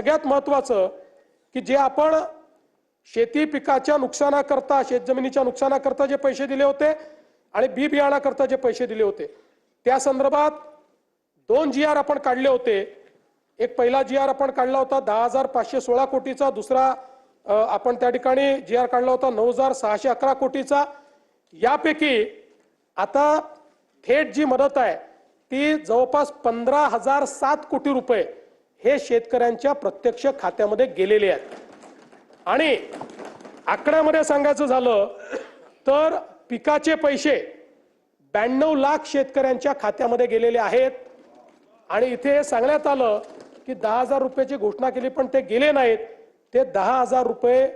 सगळ्यात महत्त्वाचं की जे आपण शेती पिकाच्या नुकसानाकरता शेतजमिनीच्या नुकसानाकरता जे पैसे दिले होते आणि बी बियाणाकरता जे पैसे दिले होते त्या संदर्भात 2 GR आपण काढले होते। एक पहिला GR आपण काढला होता 10,516 कोटीचा, दुसरा आपण त्या ठिकाणी GR काढला होता 9,611 कोटीचा। यापैकी आता थेट जी मदत आहे ती जवळपास 15,007 कोटी रुपये हे शेतकऱ्यांच्या प्रत्यक्ष खात्यामध्ये गेलेले आहेत। आणि आकड्यामध्ये सांगायचं झालं तर पिकाचे पैसे 92 लाख शेतकऱ्यांच्या खात्यामध्ये गेलेले आहेत। आणि इथे सांगण्यात आलं की 10,000 रुपयाची घोषणा केली पण ते गेले नाहीत, ते 10,000 रुपये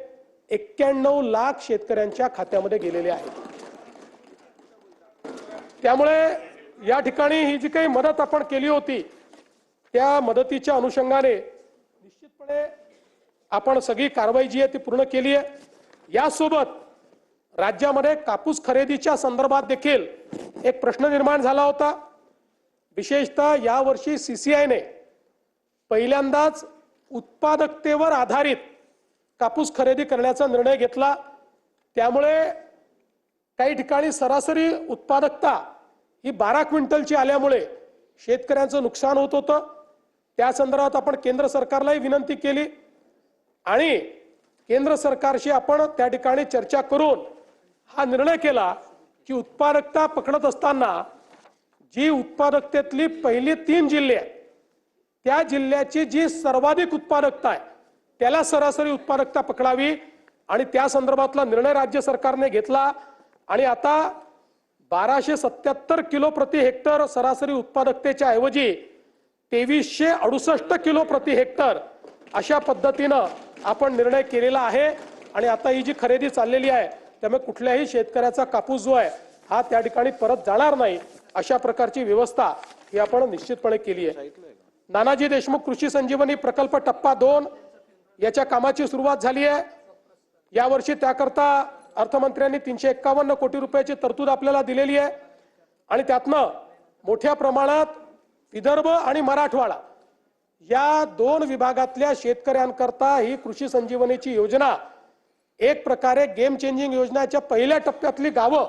91 लाख शेतकऱ्यांच्या खात्यामध्ये गेलेले आहेत। त्यामुळे या ठिकाणी ही जी काही मदत आपण केली होती त्या मदतीच्या अनुषंगाने निश्चितपणे आपण सगळी कारवाई जी आहे ती पूर्ण केली आहे। यासोबत राज्यामध्ये कापूस खरेदीच्या संदर्भात देखील एक प्रश्न निर्माण झाला होता। विशेषतः यावर्षी CCI ने पहिल्यांदाच उत्पादकतेवर आधारित कापूस खरेदी करण्याचा निर्णय घेतला। त्यामुळे काही ठिकाणी सरासरी उत्पादकता ही 12 क्विंटलची आल्यामुळे शेतकऱ्यांचं नुकसान होत होतं। त्या संदर्भात आपण केंद्र सरकारलाही विनंती केली आणि केंद्र सरकारशी आपण त्या ठिकाणी चर्चा करून हा निर्णय केला की उत्पादकता पकडत असताना जी उत्पादकतेतली पहिली 3 जिल्हे आहेत त्या जिल्ह्याची जी सर्वाधिक उत्पादकता आहे त्याला सरासरी उत्पादकता पकडावी आणि त्या संदर्भातला निर्णय राज्य सरकारने घेतला। आणि आता 1277 किलो प्रति हेक्टर सरासरी उत्पादकतेच्या ऐवजी 2368 किलो प्रति हेक्टर अशा पद्धतीनं आपण निर्णय केलेला आहे। आणि आता ही जी खरेदी चाललेली आहे त्यामुळे कुठल्याही शेतकऱ्याचा कापूस जो आहे हा त्या ठिकाणी परत जाणार नाही अशा प्रकारची व्यवस्था ही आपण निश्चितपणे केली आहे। नानाजी देशमुख कृषी संजीवनी प्रकल्प टप्पा 2 याच्या कामाची सुरुवात झाली आहे। यावर्षी त्याकरता अर्थमंत्र्यांनी 351 कोटी रुपयाची तरतूद आपल्याला दिलेली आहे आणि त्यातनं मोठ्या प्रमाणात विदर्भ आणि मराठवाडा या 2 विभागातल्या शेतकऱ्यांकरता ही कृषी संजीवनीची योजना एक प्रकारे गेम चेंजिंग योजनेच्या पहिल्या टप्प्यातली गावं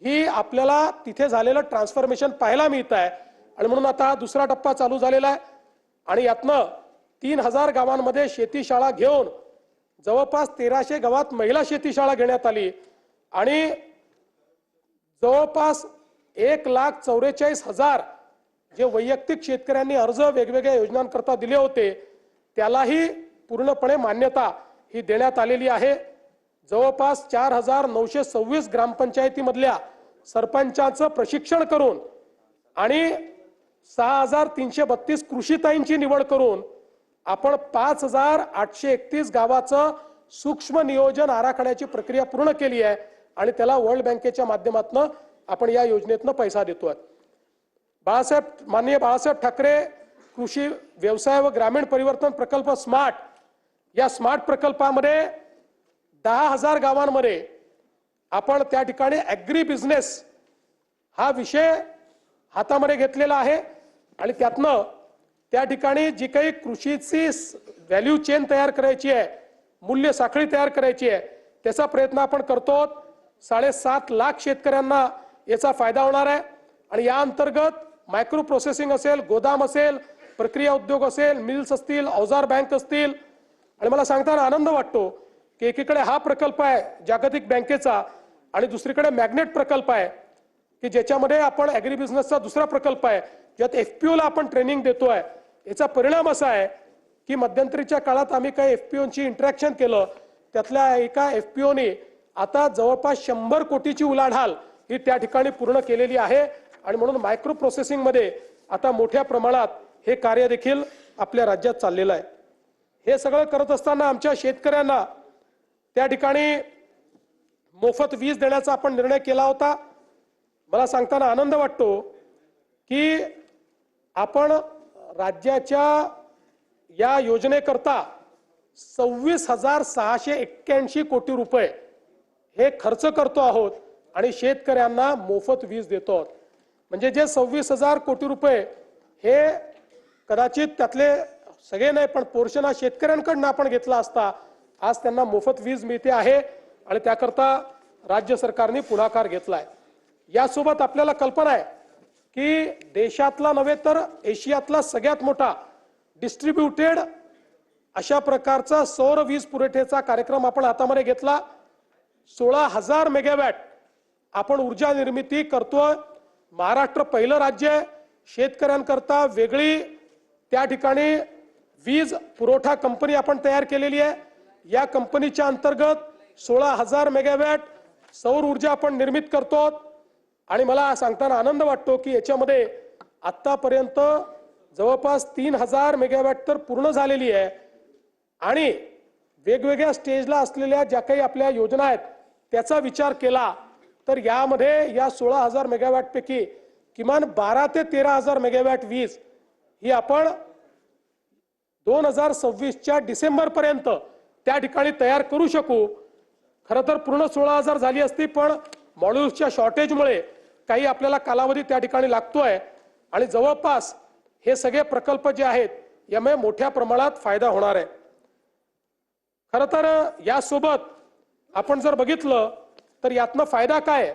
ही आपल्याला तिथे झालेलं ट्रान्सफॉर्मेशन पाहायला मिळत आहे। आणि म्हणून आता दुसरा टप्पा चालू झालेला आहे आणि यातनं 3000 गावांमध्ये शेती शाळा घेऊन जवळपास 1300 गावात महिला शेती शाळा घेण्यात आली आणि जवळपास 1,44,000 जे वैयक्तिक शेतकऱ्यांनी अर्ज वेगवेगळ्या योजनांकरता दिले होते त्यालाही पूर्णपणे मान्यता ही देण्यात आलेली आहे। जवळपास 4,926 ग्रामपंचायतीमधल्या सरपंचांचं प्रशिक्षण करून आणि 6,332 कृषीताईंची निवड करून आपण 5,831 गावाचं सूक्ष्म नियोजन आराखड्याची प्रक्रिया पूर्ण केली आहे आणि त्याला वर्ल्ड बँकेच्या माध्यमातून आपण या योजनेतून पैसा देतोय। माननीय बाळासाहेब ठाकरे कृषी व्यवसाय व ग्रामीण परिवर्तन प्रकल्प स्मार्ट या स्मार्ट प्रकल्पामध्ये 10,000 गावांमध्ये आपण त्या ठिकाणी ॲग्री बिझनेस हा विषय हातामध्ये घेतलेला आहे आणि त्यातनं त्या ठिकाणी जी काही कृषीची व्हॅल्यू चेन तयार करायची आहे मूल्य साखळी तयार करायची आहे त्याचा प्रयत्न आपण करतो। 7.5 लाख शेतकऱ्यांना याचा फायदा होणार आहे आणि या अंतर्गत मायक्रो प्रोसेसिंग असेल, गोदाम असेल, प्रक्रिया उद्योग असेल, मिल्स असतील, अवजार बँक असतील। आणि मला सांगताना आनंद वाटतो की एकीकडे हा प्रकल्प आहे जागतिक बँकेचा आणि दुसरीकडे मॅग्नेट प्रकल्प आहे की ज्याच्यामध्ये आपण ॲग्री बिझनेसचा दुसरा प्रकल्प आहे ज्यात FPO ला आपण ट्रेनिंग देतोय। याचा परिणाम असा आहे की मध्यंतरीच्या काळात आम्ही काही FPOंची इंटरॅक्शन केलं त्यातल्या एका FPOने आता जवळपास 100 कोटीची उलाढाल ही त्या ठिकाणी पूर्ण केलेली आहे आणि म्हणून मायक्रो प्रोसेसिंग मध्ये आता मोठ्या प्रमाणात हे कार्य देखील आपल्या राज्यात चाललेलं आहे। हे सगळं करत असताना आमच्या शेतकऱ्यांना त्या ठिकाणी मोफत वीज देण्याचा आपण निर्णय केला होता। मला सांगताना आनंद वाटतो की आपण राज्याच्या या योजनेकरता 26,681 कोटी रुपये हे खर्च करतो आहोत आणि शेतकऱ्यांना मोफत वीज देतो आहोत। म्हणजे जे 26,000 कोटी रुपये हे कदाचित त्यातले सगळे नाही पण पोर्शन हा शेतकऱ्यांकडून आपण घेतला असता आज त्यांना मोफत वीज मिळते आहे आणि त्याकरता राज्य सरकारने पुढाकार घेतलाय। यासोबत आपल्याला कल्पना आहे की देशातला नव्हे तर एशियातला सगळ्यात मोठा डिस्ट्रीब्युटेड अशा प्रकारचा सौर वीज पुरवठ्याचा कार्यक्रम आपण हातामध्ये घेतला। 16,000 मेगावॅट आपण ऊर्जा निर्मिती करतोय। महाराष्ट्र पहिलं राज्य आहे शेतकऱ्यांकरता वेगळी त्या ठिकाणी वीज पुरवठा कंपनी आपण तयार केलेली आहे। या कंपनीच्या अंतर्गत 16,000 मेगावॅट सौर ऊर्जा आपण निर्मित करतो आणि मला सांगताना आनंद वाटतो की याच्यामध्ये आतापर्यंत जवळपास 3,000 मेगावॅट तर पूर्ण झालेली आहे आणि वेगवेगळ्या स्टेजला असलेल्या ज्या काही आपल्या योजना आहेत त्याचा विचार केला तर यामध्ये या 16,000 मेगावॅट पैकी किमान 12 ते 13,000 मेगावॅट वीज ही आपण 2026च्या डिसेंबर पर्यंत त्या ठिकाणी तयार करू शकू। खरं तर पूर्ण 16,000 झाली असती पण मॉड्यूल्सच्या शॉर्टेजमुळे काही आपल्याला कालावधी त्या ठिकाणी लागतोय आणि जवळपास हे सगळे प्रकल्प जे आहेत यामुळे मोठ्या प्रमाणात फायदा होणार आहे। खरं तर यासोबत आपण जर बघितलं तर यातनं फायदा काय आहे?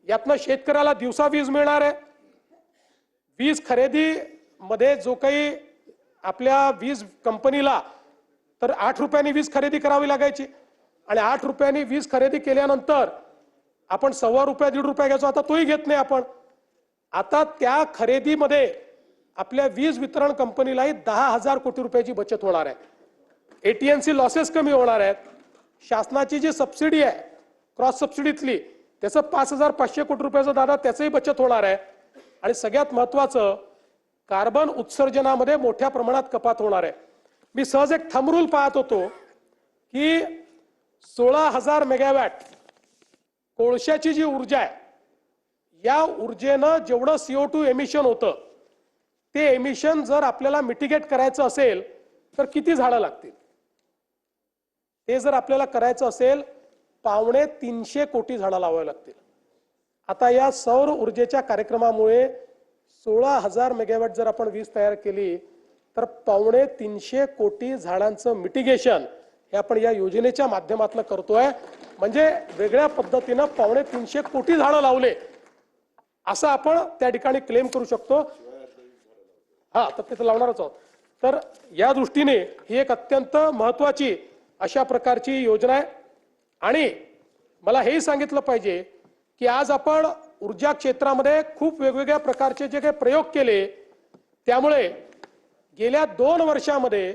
यातनं शेतकऱ्याला दिवसा वीज मिळणार आहे। वीज खरेदी मध्ये जो काही आपल्या वीज कंपनीला तर 8 रुपयांनी वीज खरेदी करावी लागायची आणि 8 रुपयांनी वीज खरेदी केल्यानंतर आपण ₹1.25 ₹1.5 घ्यायचो, आता तोही घेत नाही आपण। आता त्या खरेदीमध्ये आपल्या वीज वितरण कंपनीलाही 10,000 कोटी रुपयाची बचत होणार आहे। एटीएनसी लॉसेस कमी होणार आहेत। शासनाची जी सबसिडी आहे क्रॉस सबसिडीतली त्याचं 5,500 कोटी रुपयाचं दादा त्याचंही बचत होणार आहे आणि सगळ्यात महत्त्वाचं कार्बन उत्सर्जनामध्ये मोठ्या प्रमाणात कपात होणार आहे। मी सहज एक थंब रूल पाहत होतो की 16,000 मेगावॅट कोळशाची जी ऊर्जा आहे या ऊर्जेनं जेवढं CO2 एमिशन होतं ते एमिशन जर आपल्याला मिटिगेट करायचं असेल तर किती झाडं लागतील? ते जर आपल्याला करायचं असेल 250 कोटी झाडं लावावी लागतील। आता या सौर ऊर्जेच्या कार्यक्रमामुळे 16,000 मेगावॅट जर आपण वीज तयार केली तर 250 कोटी झाडांचं मिटिगेशन हे आपण या योजनेच्या माध्यमातून करतोय। म्हणजे वेगळ्या पद्धतीनं 250 कोटी झाडं लावले असं आपण त्या ठिकाणी क्लेम करू शकतो। हा तर तिथे लावणारच आहोत। तर या दृष्टीने ही एक अत्यंत महत्त्वाची अशा प्रकारची योजना आहे आणि मला हेही सांगितलं पाहिजे की आज आपण ऊर्जा क्षेत्रामध्ये खूप वेगवेगळ्या प्रकारचे जे काही प्रयोग केले त्यामुळे गेल्या 2 वर्षामध्ये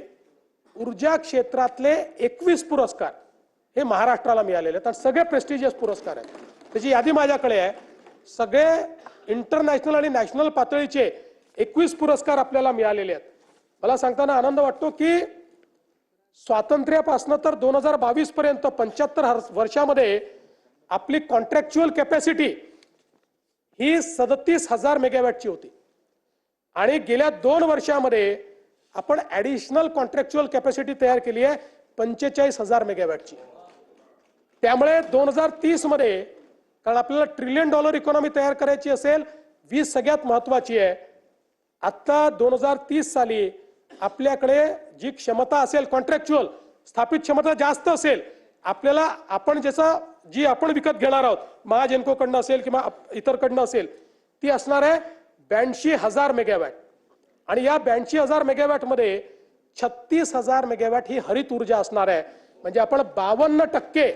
ऊर्जा क्षेत्रातले 21 पुरस्कार हे महाराष्ट्राला मिळालेले आहेत आणि सगळे प्रेस्टिजियस पुरस्कार आहेत। त्याची यादी माझ्याकडे आहे। सगळे इंटरनॅशनल आणि नॅशनल पातळीचे 21 पुरस्कार आपल्याला मिळालेले आहेत। मला सांगताना आनंद वाटतो की स्वातंत्र्यापासून तर 2022 पर्यंत 75 वर्षामध्ये आपली कॉन्ट्रॅक्च्युअल कॅपॅसिटी ही 37,000 मेगावॅटची होती आणि गेल्या 2 वर्षामध्ये आपण ऍडिशनल कॉन्ट्रॅक्च्युअल कॅपॅसिटी तयार केली आहे 45,000 मेगावॅटची। त्यामुळे 2030 मध्ये कारण आपल्याला $1 ट्रिलियन इकॉनॉमी तयार करायची असेल वीज सगळ्यात महत्त्वाची आहे। आता 2030 साली आपल्याकडे जी क्षमता असेल कॉन्ट्रॅक्च्युअल स्थापित क्षमता जास्त असेल आपल्याला आपण जी आपण विकत घेणार आहोत महाजेनकोकडनं असेल किंवा इतरकडनं असेल ती असणार आहे 82,000 मेगावॅट आणि या 82,000 मेगावॅट मध्ये 36,000 मेगावॅट ही हरित ऊर्जा असणार आहे। म्हणजे आपण 52%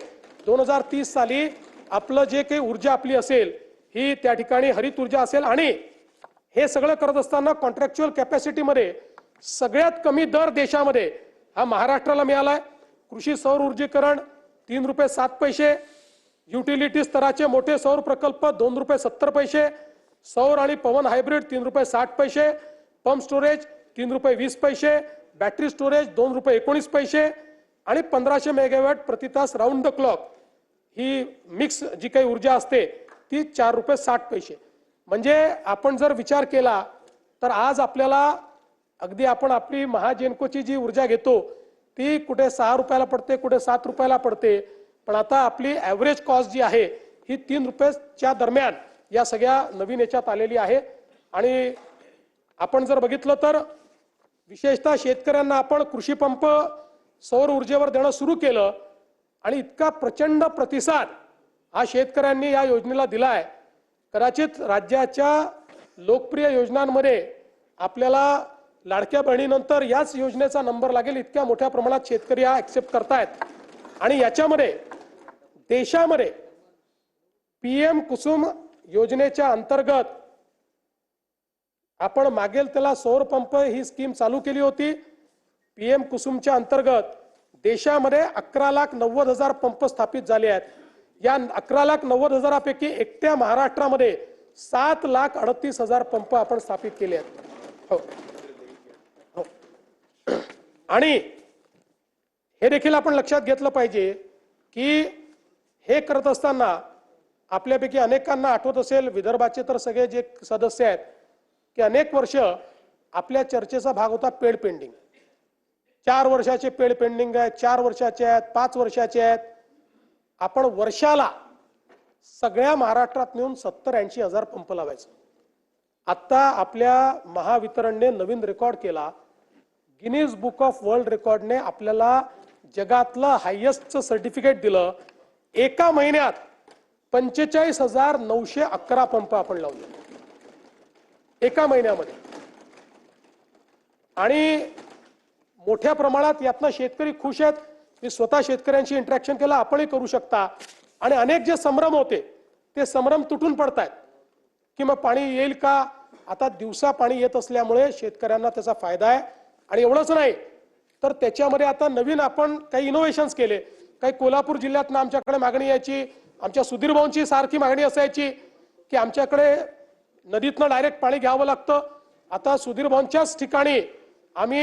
2030 साली आपलं जे काही ऊर्जा आपली असेल ही त्या ठिकाणी हरित ऊर्जा असेल आणि हे सगळं करत असताना कॉन्ट्रॅक्च्युअल कॅपॅसिटीमध्ये सगळ्यात कमी दर देशामध्ये हा महाराष्ट्राला मिळालाय। कृषी सौर ऊर्जीकरण ₹3.07, युटिलिटी स्तराचे मोठे सौर प्रकल्प ₹2.70, सौर आणि पवन hybrid ₹3.60, pump storage ₹3.20, battery storage ₹2.19 आणि 1500 मेगावॅट प्रति तास राऊंड द क्लॉक ही मिक्स जी काही ऊर्जा असते ती ₹4.60। म्हणजे आपण जर विचार केला तर आज आपल्याला अगदी आपण आपली महाजेनकोची जी ऊर्जा घेतो ती कुठे 6 रुपयाला पडते कुठे 7 रुपयाला पडते पण आता आपली ॲव्हरेज कॉस्ट जी आहे ही ₹3च्या दरम्यान या सगळ्या नवीन याच्यात आलेली आहे। आणि आपण जर बघितलं तर विशेषतः शेतकऱ्यांना आपण कृषी पंप सौर ऊर्जेवर देणं सुरू केलं आणि इतका प्रचंड प्रतिसाद हा शेतकऱ्यांनी या योजनेला दिलाय। कदाचित राज्याच्या लोकप्रिय योजनांमध्ये आपल्याला लाडक्या बहिणीनंतर याच योजनेचा नंबर लागेल, इतक्या मोठ्या प्रमाणात शेतकरी हा ऍक्सेप्ट करतायत। आणि याच्यामध्ये देशामध्ये पीएम कुसुम योजनेच्या अंतर्गत आपण मागेल त्याला सौर पंप ही स्कीम चालू केली होती। पीएम कुसुमच्या अंतर्गत देशामध्ये 11,90,000 पंप स्थापित झाले आहेत। या 11,90,000पैकी एकट्या महाराष्ट्रामध्ये 7,38,000 पंप आपण स्थापित केले आहेत। हो। आणि हे देखील आपण लक्षात घेतलं पाहिजे की हे करत असताना आपल्यापैकी अनेकांना आठवत असेल, विदर्भाचे तर सगळे जे सदस्य आहेत की अनेक वर्ष आपल्या चर्चेचा भाग होता पेड पेंडिंग। 4 वर्षाचे पेड पेंडिंग आहेत, 4 वर्षाचे आहेत, 5 वर्षाचे आहेत। आपण वर्षाला सगळ्या महाराष्ट्रात मिळून 70-80 हजार पंप लावायचे। आता आपल्या महावितरणने नवीन रेकॉर्ड केला। गिनीज बुक ऑफ वर्ल्ड रेकॉर्डने आपल्याला जगातलं हायेस्टचं सर्टिफिकेट दिलं। एका महिन्यात 45,911 पंप आपण लावले एका महिन्यामध्ये। आणि मोठ्या प्रमाणात यातनं शेतकरी खुश आहेत। मी स्वतः शेतकऱ्यांशी इंटरॅक्शन केलं, आपणही करू शकता। आणि अनेक जे संभ्रम होते ते संभ्रम तुटून पडतायत की मग पाणी येईल का। आता दिवसा पाणी येत असल्यामुळे शेतकऱ्यांना त्याचा फायदा आहे। आणि एवढंच नाही तर त्याच्यामध्ये आता नवीन आपण काही इनोव्हेशन्स केले। काही कोल्हापूर जिल्ह्यातनं आमच्याकडे मागणी यायची, आमच्या सुधीर भाऊंची सारखी मागणी असायची की आमच्याकडे नदीतनं डायरेक्ट पाणी घ्यावं लागतं। आता सुधीर भाऊंच्याच ठिकाणी आम्ही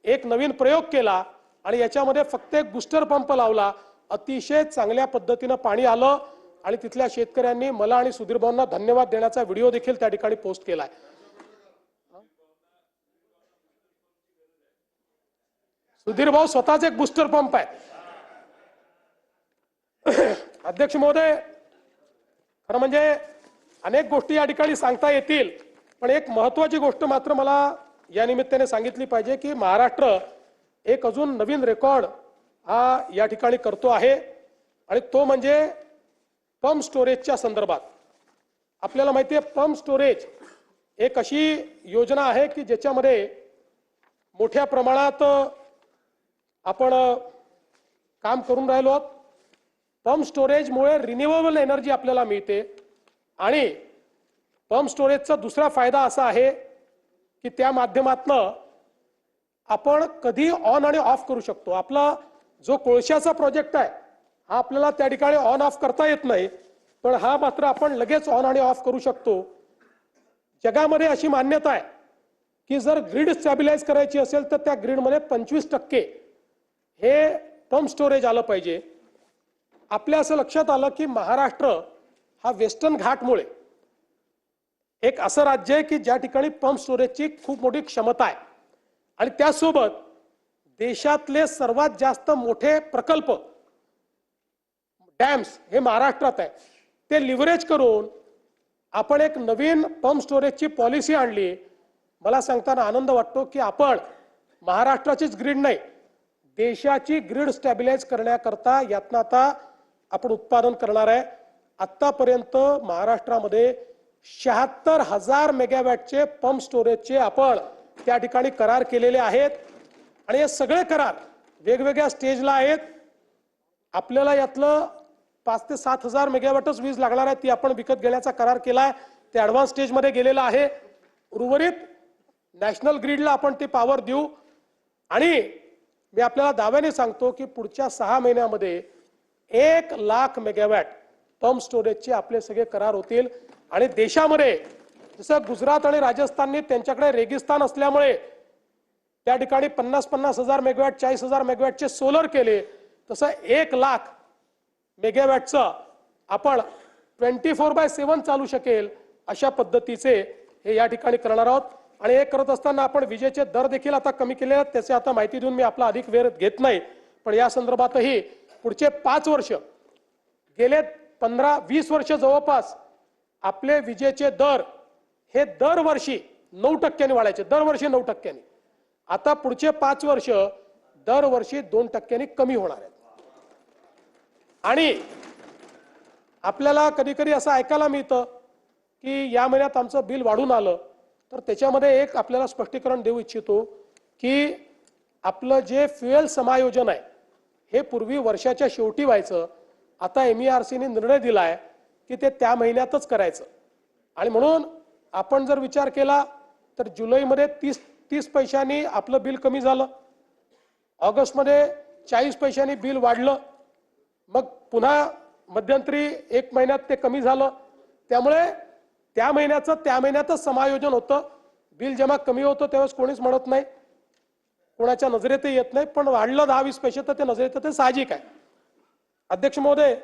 एक नवीन प्रयोग केला आणि याच्यामध्ये फक्त एक बूस्टर पंप लावला। अतिशय चांगल्या पद्धतीनं पाणी आलं आणि तिथल्या शेतकऱ्यांनी मला आणि सुधीर भाऊंना धन्यवाद देण्याचा व्हिडिओ देखील त्या ठिकाणी पोस्ट केलाय। सुधीर भाऊ स्वतःच एक बूस्टर पंप आहे। अध्यक्ष महोदय, खरं म्हणजे अनेक गोष्टी या ठिकाणी सांगता येतील, पण एक महत्त्वाची गोष्ट मात्र मला या निमित्ताने सांगितली पाहिजे की महाराष्ट्र एक अजून नवीन रेकॉर्ड हा या ठिकाणी करतो आहे आणि तो म्हणजे पंप स्टोरेजच्या संदर्भात। आपल्याला माहिती आहे पंप स्टोरेज एक अशी योजना आहे की ज्याच्यामध्ये मोठ्या प्रमाणात आपण काम करून राहिलो आहोत। पंप स्टोरेजमुळे रिन्युएबल एनर्जी आपल्याला मिळते आणि पंप स्टोरेजचा दुसरा फायदा असा आहे की त्या माध्यमातनं आपण कधी ऑन आणि ऑफ करू शकतो। आपला जो कोळशाचा प्रोजेक्ट आहे हा आपल्याला त्या ठिकाणी ऑन ऑफ करता येत नाही, पण हा मात्र आपण लगेच ऑन आणि ऑफ करू शकतो। जगामध्ये अशी मान्यता आहे की जर ग्रीड स्टॅबिलाइज करायची असेल तर त्या ग्रीडमध्ये 25% हे पंप स्टोरेज आलं पाहिजे। आपल्या असं लक्षात आलं की महाराष्ट्र हा वेस्टर्न घाटमुळे एक असं राज्य आहे की ज्या ठिकाणी पंप स्टोरेजची खूप मोठी क्षमता आहे आणि त्यासोबत देशातले सर्वात जास्त मोठे प्रकल्प डॅम्स हे महाराष्ट्रात आहे। ते लिव्हरेज करून आपण एक नवीन पंप स्टोरेजची पॉलिसी आणली। मला सांगताना आनंद वाटतो की आपण महाराष्ट्राचीच ग्रीड नाही, देशाची ग्रीड स्टॅबिलाइज करण्याकरता यातनं आता आपण उत्पादन करणार आहे। आतापर्यंत महाराष्ट्रामध्ये 76,000 मेगावॅटचे पंप स्टोरेजचे आपण त्या ठिकाणी करार केलेले आहेत आणि हे सगळे करार वेगवेगळ्या स्टेजला आहेत। आपल्याला यातलं 5 ते 7,000 मेगावॅटच वीज लागणार आहे, ती आपण विकत घेण्याचा करार केलाय, ते ॲडव्हान्स स्टेजमध्ये गेलेलं आहे। उर्वरित नॅशनल ग्रीडला आपण ती पॉवर देऊ आणि मी आपल्याला दाव्याने सांगतो की पुढच्या 6 महिन्यामध्ये 1,00,000 मेगावॅट पंप स्टोरेजचे आपले सगळे करार होतील। आणि देशामध्ये जसं गुजरात आणि राजस्थानने त्यांच्याकडे रेगिस्तान असल्यामुळे त्या ठिकाणी 50-50 हजार मेगावॅट 40,000 मेगावॅटचे सोलर केले, तसं 1,00,000 मेगावॅटचं आपण 24/7 चालू शकेल अशा पद्धतीचे हे या ठिकाणी करणार आहोत। आणि हे करत असताना आपण विजेचे दर देखील आता कमी केले आहेत, त्याची आता माहिती देऊन मी आपला अधिक वेळ घेत नाही, पण या संदर्भातही पुढचे 5 वर्ष गेले 15-20 वर्ष जवळपास आपले विजेचे दर हे दरवर्षी 9% वाढायचे, दरवर्षी 9%। आता पुढचे 5 वर्ष दरवर्षी 2% कमी होणार आहेत. आणि आपल्याला कधी कधी असं ऐकायला मिळतं की या महिन्यात आमचं बिल वाढून आलं, तर त्याच्यामध्ये एक आपल्याला स्पष्टीकरण देऊ इच्छितो की आपलं जे फ्युएल समायोजन आहे हे पूर्वी वर्षाच्या शेवटी व्हायचं. आता MERCने निर्णय दिलाय की ते त्या महिन्यातच करायचं. आणि म्हणून आपण जर विचार केला तर जुलैमध्ये 30 पैशांनी आपलं बिल कमी झालं, ऑगस्टमध्ये 40 पैशांनी बिल वाढलं, मग पुन्हा मध्यंतरी 1 महिन्यात ते कमी झालं. त्यामुळे त्या महिन्यातच समायोजन होतं. बिल जेव्हा कमी होतं त्यावेळेस कोणीच म्हणत नाही, कोणाच्या नजरेतही येत नाही, पण वाढलं 10-20 पैसे तर ते नजरेत ते साहजिक आहे. अध्यक्ष महोदय,